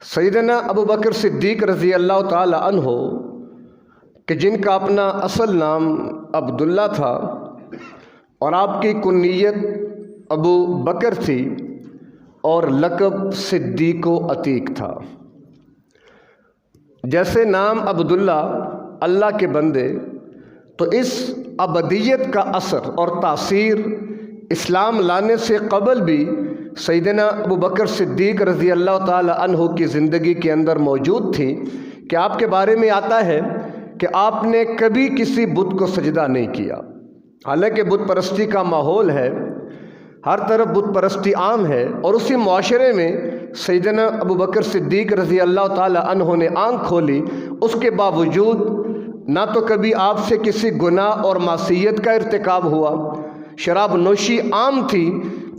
سیدنا ابو بکر صدیق رضی اللہ تعالی عنہ کہ جن کا اپنا اصل نام عبداللہ تھا اور آپ کی کنیت ابو بکر تھی اور لقب صدیق و عتیق تھا۔ جیسے نام عبداللہ اللہ کے بندے، تو اس ابدیت کا اثر اور تاثیر اسلام لانے سے قبل بھی سیدنا ابو بکر صدیق رضی اللہ تعالی عنہ کی زندگی کے اندر موجود تھی کہ آپ کے بارے میں آتا ہے کہ آپ نے کبھی کسی بت کو سجدہ نہیں کیا۔ حالانکہ بت پرستی کا ماحول ہے، ہر طرف بت پرستی عام ہے، اور اسی معاشرے میں سیدنا ابو بکر صدیق رضی اللہ تعالی عنہ نے آنکھ کھولی، اس کے باوجود نہ تو کبھی آپ سے کسی گناہ اور معصیت کا ارتکاب ہوا، شراب نوشی عام تھی،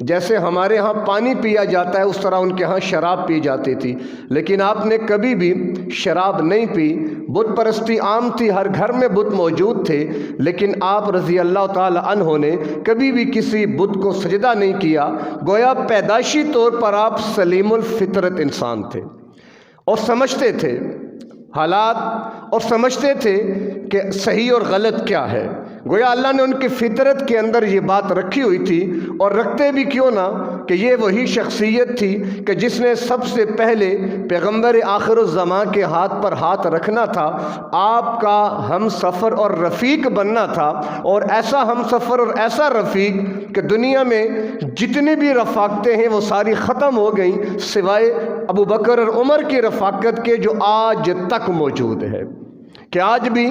جیسے ہمارے ہاں پانی پیا جاتا ہے اس طرح ان کے ہاں شراب پی جاتی تھی، لیکن آپ نے کبھی بھی شراب نہیں پی۔ بت پرستی عام تھی، ہر گھر میں بت موجود تھے، لیکن آپ رضی اللہ تعالی عنہ نے کبھی بھی کسی بت کو سجدہ نہیں کیا۔ گویا پیدائشی طور پر آپ سلیم الفطرت انسان تھے اور سمجھتے تھے حالات، اور سمجھتے تھے کہ صحیح اور غلط کیا ہے۔ گویا اللہ نے ان کی فطرت کے اندر یہ بات رکھی ہوئی تھی، اور رکھتے بھی کیوں نہ کہ یہ وہی شخصیت تھی کہ جس نے سب سے پہلے پیغمبر آخر الزمان کے ہاتھ پر ہاتھ رکھنا تھا، آپ کا ہم سفر اور رفیق بننا تھا، اور ایسا ہم سفر اور ایسا رفیق کہ دنیا میں جتنی بھی رفاقتیں ہیں وہ ساری ختم ہو گئیں سوائے ابو بکر اور عمر کی رفاقت کے، جو آج تک موجود ہے، کہ آج بھی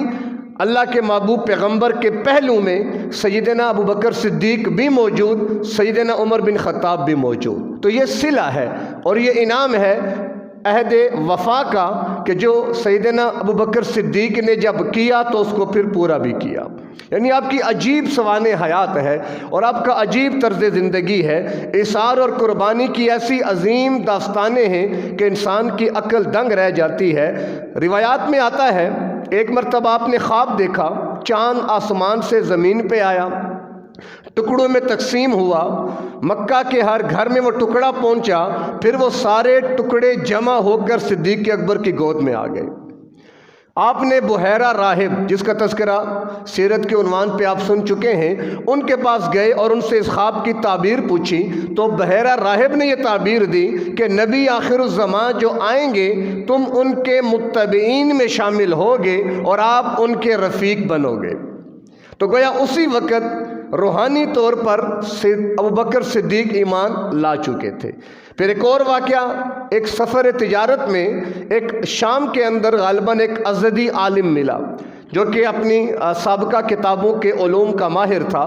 اللہ کے محبوب پیغمبر کے پہلو میں سیدنا ابو بکر صدیق بھی موجود، سیدنا عمر بن خطاب بھی موجود۔ تو یہ صلہ ہے اور یہ انعام ہے عہد وفا کا کہ جو سیدنا ابو بکر صدیق نے جب کیا تو اس کو پھر پورا بھی کیا۔ یعنی آپ کی عجیب سوانح حیات ہے اور آپ کا عجیب طرز زندگی ہے، اثار اور قربانی کی ایسی عظیم داستانیں ہیں کہ انسان کی عقل دنگ رہ جاتی ہے۔ روایات میں آتا ہے ایک مرتبہ آپ نے خواب دیکھا، چاند آسمان سے زمین پہ آیا، ٹکڑوں میں تقسیم ہوا، مکہ کے ہر گھر میں وہ ٹکڑا پہنچا، پھر وہ سارے ٹکڑے جمع ہو کر صدیق اکبر کی گود میں آ گئے۔ آپ نے بحیرہ راہب، جس کا تذکرہ سیرت کے عنوان پہ آپ سن چکے ہیں، ان کے پاس گئے اور ان سے اس خواب کی تعبیر پوچھی، تو بحیرہ راہب نے یہ تعبیر دی کہ نبی آخر الزمان جو آئیں گے تم ان کے متبعین میں شامل ہوگے اور آپ ان کے رفیق بنو گے۔ تو گویا اسی وقت روحانی طور پر ابو بکر صدیق ایمان لا چکے تھے۔ پھر ایک اور واقعہ، ایک سفر تجارت میں ایک شام کے اندر غالباً ایک ازدی عالم ملا جو کہ اپنی سابقہ کتابوں کے علوم کا ماہر تھا۔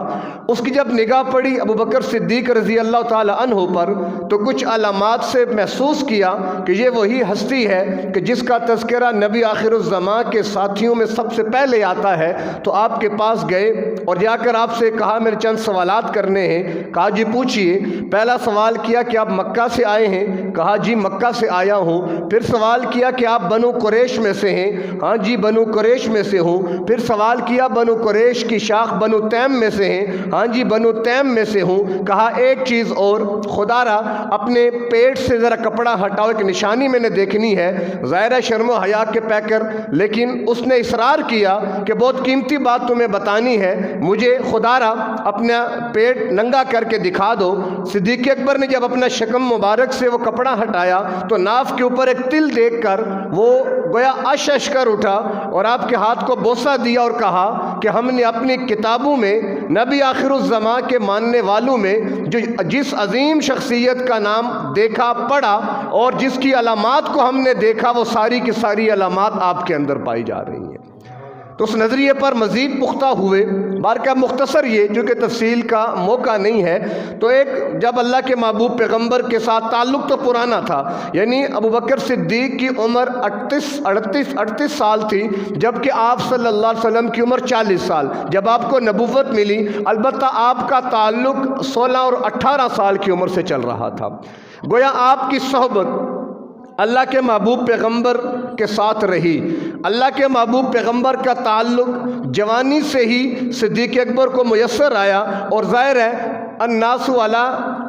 اس کی جب نگاہ پڑی ابو بکر صدیق رضی اللہ تعالی عنہ پر تو کچھ علامات سے محسوس کیا کہ یہ وہی ہستی ہے کہ جس کا تذکرہ نبی آخر الزمان کے ساتھیوں میں سب سے پہلے آتا ہے۔ تو آپ کے پاس گئے اور جا کر آپ سے کہا میرے چند سوالات کرنے ہیں۔ کہا جی پوچھئے۔ پہلا سوال کیا کہ آپ مکہ سے آئے ہیں؟ کہا جی مکہ سے آیا ہوں۔ پھر سوال کیا کہ آپ بنو قریش میں سے ہیں؟ ہاں جی بنو قریش میں سے ہوں۔ پھر سوال کیا بنو قریش کی شاخ بنو تیم میں سے ہیں؟ ہاں جی بنو تیم میں سے ہوں۔ کہا ایک چیز اور، خدا را اپنے پیٹ سے ذرا کپڑا ہٹاؤ، ایک نشانی میں نے دیکھنی ہے۔ ظاہر شرم و حیا کے پیکر، لیکن اس نے اصرار کیا کہ بہت قیمتی بات تمہیں بتانی ہے، مجھے خدا را اپنا پیٹ ننگا کر کے دکھا دو۔ صدیق اکبر نے جب اپنا شکم مبارک سے وہ کپڑا ہٹایا تو ناف کے اوپر ایک تل دیکھ کر وہ گویا اش کر اٹھا اور آپ کے ہاتھ کو بوسہ دیا اور کہا کہ ہم نے اپنی کتابوں میں نبی آخر الزمان کے ماننے والوں میں جس عظیم شخصیت کا نام دیکھا پڑھا اور جس کی علامات کو ہم نے دیکھا، وہ ساری کی ساری علامات آپ کے اندر پائی جا رہی ہیں۔ تو اس نظریے پر مزید پختہ ہوئے۔ بارکہ مختصر یہ جو کہ تفصیل کا موقع نہیں ہے، تو ایک جب اللہ کے محبوب پیغمبر کے ساتھ تعلق تو پرانا تھا، یعنی ابو بکر صدیق کی عمر 38 سال تھی، جبکہ آپ صلی اللہ علیہ وسلم کی عمر 40 سال جب آپ کو نبوت ملی۔ البتہ آپ کا تعلق 16 اور 18 سال کی عمر سے چل رہا تھا۔ گویا آپ کی صحبت اللہ کے محبوب پیغمبر کے ساتھ رہی۔ اللہ کے محبوب پیغمبر کا تعلق جوانی سے ہی صدیق اکبر کو میسر آیا، اور ظاہر ہے الناس علی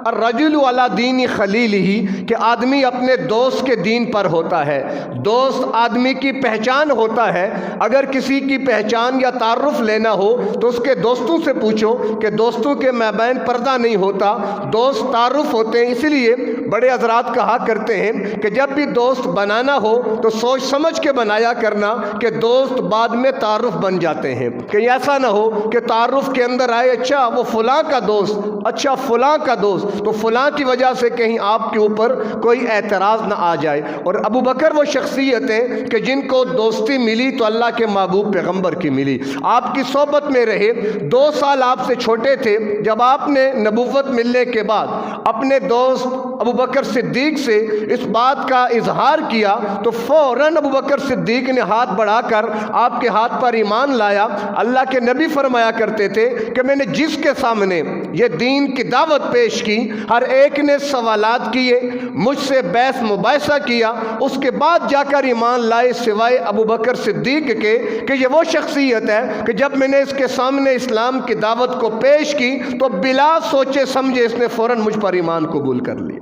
الرجل علی دین خلیلہ، کہ آدمی اپنے دوست کے دین پر ہوتا ہے۔ دوست آدمی کی پہچان ہوتا ہے۔ اگر کسی کی پہچان یا تعارف لینا ہو تو اس کے دوستوں سے پوچھو کہ دوستوں کے مابین پردہ نہیں ہوتا، دوست تعارف ہوتے ہیں۔ اسی لیے بڑے حضرات کہا کرتے ہیں کہ جب بھی دوست بنانا ہو تو سوچ سمجھ کے بنایا کرنا، کہ دوست بعد میں تعارف بن جاتے ہیں۔ کہ ایسا نہ ہو کہ تعارف کے اندر آئے اچھا وہ فلاں کا دوست، اچھا فلاں کا دوست، تو فلاں کی وجہ سے کہیں آپ کے اوپر کوئی اعتراض نہ آ جائے۔ اور ابو بکر وہ شخصیت ہے کہ جن کو دوستی ملی تو اللہ کے محبوب پیغمبر کی ملی، آپ کی صحبت میں رہے۔ 2 سال آپ سے چھوٹے تھے، جب آپ نے نبوت ملنے کے بعد اپنے دوست ابو بکر صدیق سے اس بات کا اظہار کیا تو فوراً ابو بکر صدیق نے ہاتھ بڑھا کر آپ کے ہاتھ پر ایمان لایا۔ اللہ کے نبی فرمایا کرتے تھے کہ میں نے جس کے سامنے یہ دین کی دعوت پیش کی، ہر ایک نے سوالات کیے، مجھ سے بحث مباحثہ کیا، اس کے بعد جا کر ایمان لائے سوائے ابو بکر صدیق کے، کہ یہ وہ شخصیت ہے کہ جب میں نے اس کے سامنے اسلام کی دعوت کو پیش کی تو بلا سوچے سمجھے اس نے فوراً مجھ پر ایمان قبول کر لی،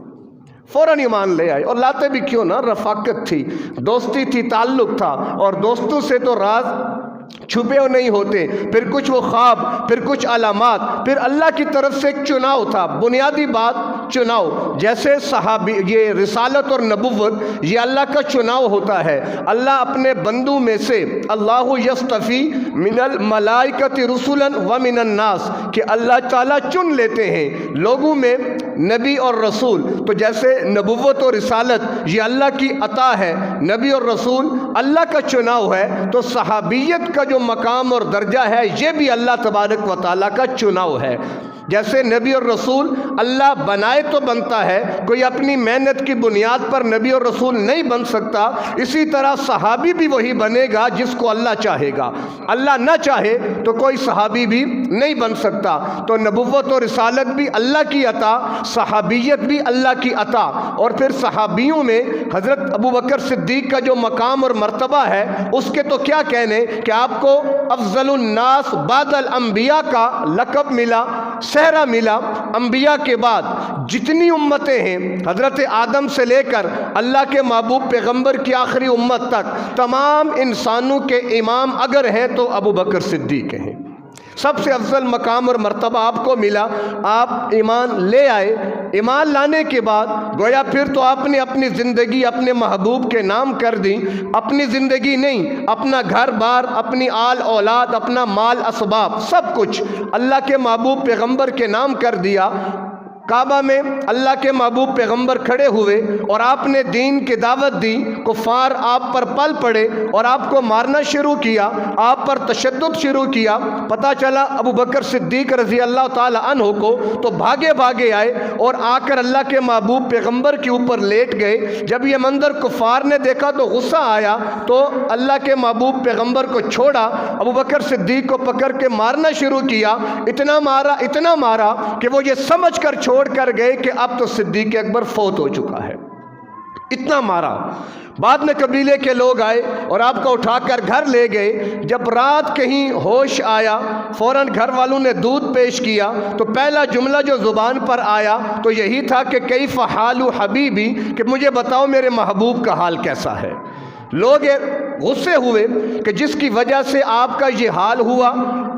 فوراً ایمان لے آئے۔ اور لاتے بھی کیوں نہ، رفاقت تھی، دوستی تھی، تعلق تھا، اور دوستوں سے تو راز چھپے ہو نہیں ہوتے۔ پھر کچھ وہ خواب، پھر کچھ علامات، پھر اللہ کی طرف سے ایک چناؤ تھا۔ بنیادی بات چناؤ، جیسے صحابی یہ رسالت اور نبوت یہ اللہ کا چناؤ ہوتا ہے۔ اللہ اپنے بندوں میں سے اللہ یصطفی من الملائکۃ رسلا ومن الناس، کہ اللہ تعالیٰ چن لیتے ہیں لوگوں میں نبی اور رسول۔ تو جیسے نبوت اور رسالت یہ اللہ کی عطا ہے، نبی اور رسول اللہ کا چناؤ ہے، تو صحابیت کا جو مقام اور درجہ ہے یہ بھی اللہ تبارک و تعالیٰ کا چناؤ ہے۔ جیسے نبی اور رسول اللہ بنائے تو بنتا ہے، کوئی اپنی محنت کی بنیاد پر نبی اور رسول نہیں بن سکتا، اسی طرح صحابی بھی وہی بنے گا جس کو اللہ چاہے گا۔ اللہ نہ چاہے تو کوئی صحابی بھی نہیں بن سکتا۔ تو نبوت اور رسالت بھی اللہ کی عطا، صحابیت بھی اللہ کی عطا۔ اور پھر صحابیوں میں حضرت ابو بکر صدیق کا جو مقام اور مرتبہ ہے اس کے تو کیا کہنے، کہ آپ کو افضل الناس بعد الانبیاء کا لقب ملا، صحرا ملا۔ انبیاء کے بعد جتنی امتیں ہیں، حضرت آدم سے لے کر اللہ کے محبوب پیغمبر کی آخری امت تک، تمام انسانوں کے امام اگر ہیں تو ابو بکر صدیق ہیں۔ سب سے افضل مقام اور مرتبہ آپ کو ملا، آپ ایمان لے آئے۔ ایمان لانے کے بعد گویا پھر تو آپ نے اپنی زندگی اپنے محبوب کے نام کر دی، اپنی زندگی نہیں، اپنا گھر بار، اپنی آل اولاد، اپنا مال اسباب، سب کچھ اللہ کے محبوب پیغمبر کے نام کر دیا۔ کعبہ میں اللہ کے محبوب پیغمبر کھڑے ہوئے اور آپ نے دین کی دعوت دی، کفار آپ پر پل پڑے اور آپ کو مارنا شروع کیا، آپ پر تشدد شروع کیا۔ پتہ چلا ابو بکر صدیق رضی اللہ تعالی عنہ کو، تو بھاگے بھاگے آئے اور آ کر اللہ کے محبوب پیغمبر کے اوپر لیٹ گئے۔ جب یہ منظر کفار نے دیکھا تو غصہ آیا، تو اللہ کے محبوب پیغمبر کو چھوڑا، ابو بکر صدیق کو پکڑ کے مارنا شروع کیا۔ اتنا مارا کہ وہ یہ سمجھ کر چھوڑ کر گئے کہ اب تو صدیق اکبر فوت ہو چکا ہے، اتنا مارا۔ بعد میں قبیلے کے لوگ آئے اور آپ کو اٹھا کر گھر لے گئے۔ جب رات کہیں ہوش آیا، فوراً گھر والوں نے دودھ پیش کیا، تو پہلا جملہ جو زبان پر آیا تو یہی تھا کہ کیف حال حبیبی، کہ مجھے بتاؤ میرے محبوب کا حال کیسا ہے۔ لوگ غصے ہوئے کہ جس کی وجہ سے آپ کا یہ حال ہوا،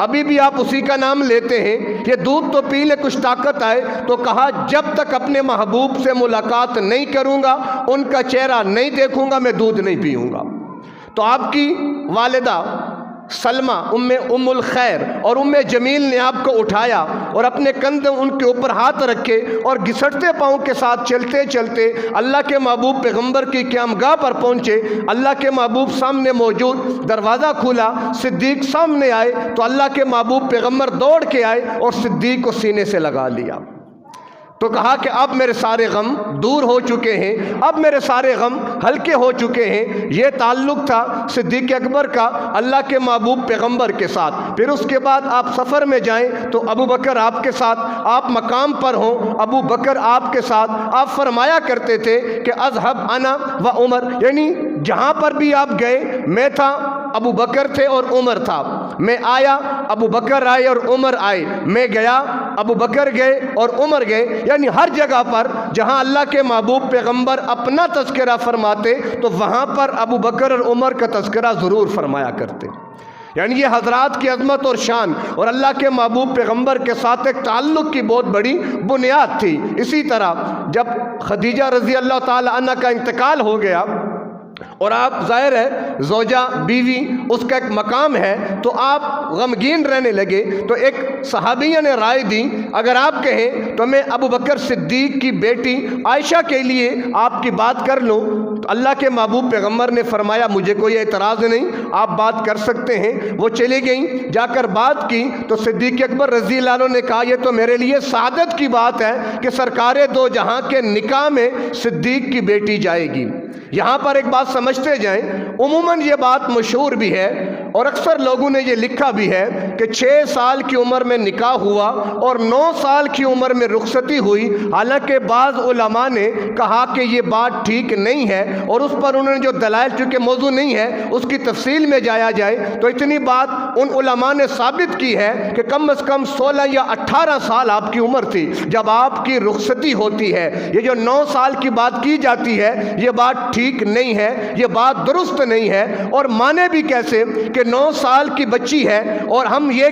ابھی بھی آپ اسی کا نام لیتے ہیں، یہ دودھ تو پی لے کچھ طاقت آئے۔ تو کہا جب تک اپنے محبوب سے ملاقات نہیں کروں گا، ان کا چہرہ نہیں دیکھوں گا، میں دودھ نہیں پیوں گا۔ تو آپ کی والدہ سلمہ ام الخیر اور ام جمیل نے آپ کو اٹھایا اور اپنے کندھے ان کے اوپر ہاتھ رکھے اور گھسٹتے پاؤں کے ساتھ چلتے چلتے اللہ کے محبوب پیغمبر کی قیامگاہ پر پہنچے۔ اللہ کے محبوب سامنے موجود، دروازہ کھلا، صدیق سامنے آئے تو اللہ کے محبوب پیغمبر دوڑ کے آئے اور صدیق کو سینے سے لگا لیا۔ تو کہا کہ اب میرے سارے غم دور ہو چکے ہیں، اب میرے سارے غم ہلکے ہو چکے ہیں۔ یہ تعلق تھا صدیق اکبر کا اللہ کے محبوب پیغمبر کے ساتھ۔ پھر اس کے بعد آپ سفر میں جائیں تو ابو بکر آپ کے ساتھ، آپ مقام پر ہوں، ابو بکر آپ کے ساتھ۔ آپ فرمایا کرتے تھے کہ اذهب انا و عمر، یعنی جہاں پر بھی آپ گئے، میں تھا، ابو بکر تھے اور عمر تھا، میں آیا ابو بکر آئے اور عمر آئے، میں گیا ابو بکر گئے اور عمر گئے، یعنی ہر جگہ پر جہاں اللہ کے محبوب پیغمبر اپنا تذکرہ فرماتے تو وہاں پر ابو بکر اور عمر کا تذکرہ ضرور فرمایا کرتے۔ یعنی یہ حضرات کی عظمت اور شان اور اللہ کے محبوب پیغمبر کے ساتھ ایک تعلق کی بہت بڑی بنیاد تھی۔ اسی طرح جب خدیجہ رضی اللہ تعالی عنہ کا انتقال ہو گیا اور آپ ظاہر ہے زوجہ بیوی اس کا ایک مقام ہے تو آپ غمگین رہنے لگے، تو ایک صحابیہ نے رائے دی اگر آپ کہیں تو میں ابو بکر صدیق کی بیٹی عائشہ کے لیے آپ کی بات کر لوں۔ تو اللہ کے محبوب پیغمبر نے فرمایا مجھے کوئی اعتراض نہیں، آپ بات کر سکتے ہیں۔ وہ چلی گئیں، جا کر بات کی تو صدیق اکبر رضی اللہ عنہ نے کہا یہ تو میرے لیے سعادت کی بات ہے کہ سرکار دو جہاں کے نکاح میں صدیق کی بیٹی جائے گی۔ یہاں پر ایک بات سمجھتے جائیں، عموماً یہ بات مشہور بھی ہے اور اکثر لوگوں نے یہ لکھا بھی ہے کہ 6 سال کی عمر میں نکاح ہوا اور 9 سال کی عمر میں رخصتی ہوئی، حالانکہ بعض علماء نے کہا کہ یہ بات ٹھیک نہیں ہے اور اس پر انہوں نے جو دلائل، چونکہ موضوع نہیں ہے اس کی تفصیل میں جایا جائے تو اتنی بات ان علماء نے ثابت کی ہے کہ کم از کم 16 یا 18 سال آپ کی عمر تھی جب آپ کی رخصتی ہوتی ہے۔ یہ جو 9 سال کی بات کی جاتی ہے یہ بات ٹھیک نہیں ہے، یہ بات درست نہیں ہے، اور مانے بھی کیسے کہ 9 سال کی بچی ہے اور ہم یہ